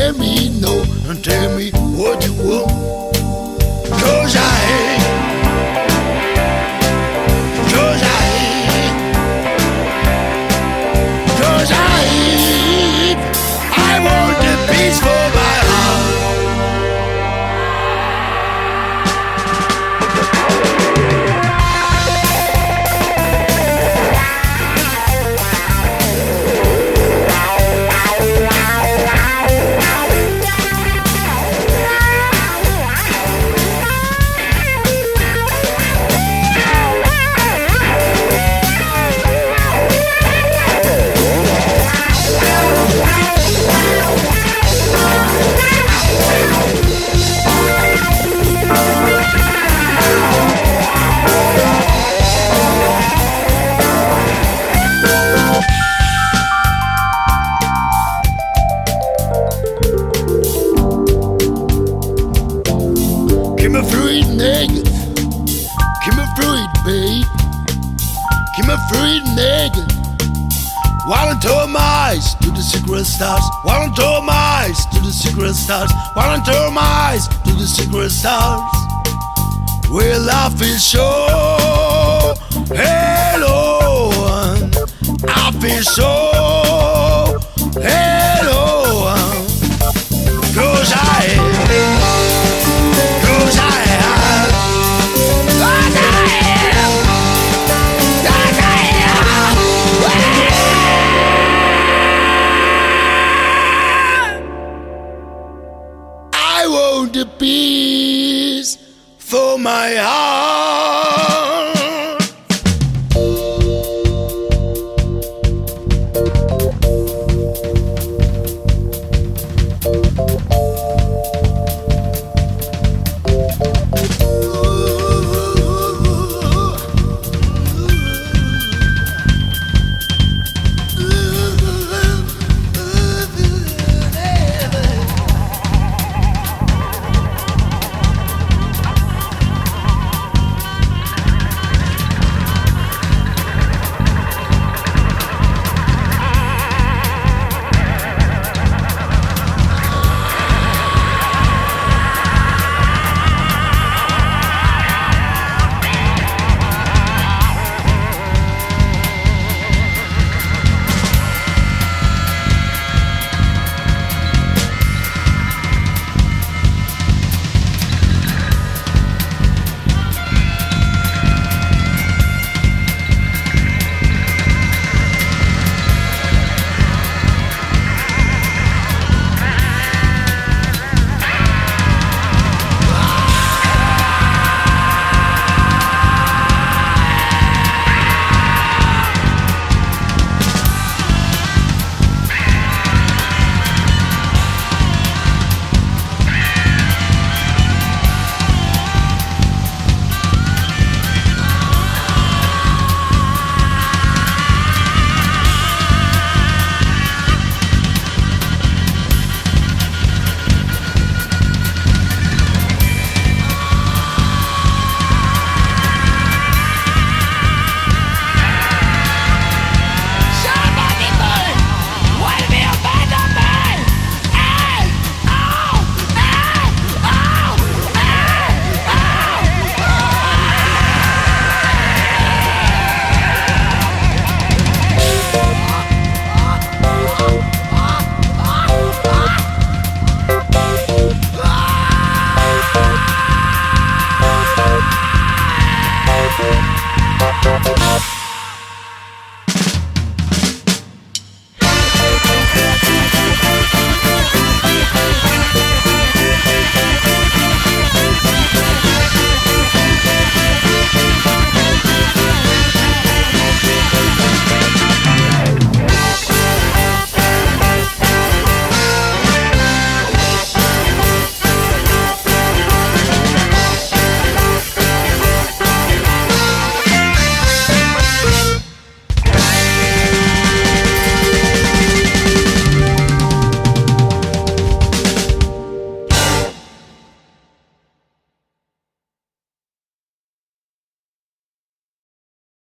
let me know and tell me what you want. 'Cause I hate, 'cause I hate, 'cause I hate. I want the peace for my heart. Keep me fruit naked, keep me fruit, babe. Keep me fruit naked. While I turn my eyes to the secret stars, while I turn my eyes to the secret stars, while I turn my eyes to the secret stars. Well, I feel so hello, I feel so hello. 'Cause I I want the peace for my heart.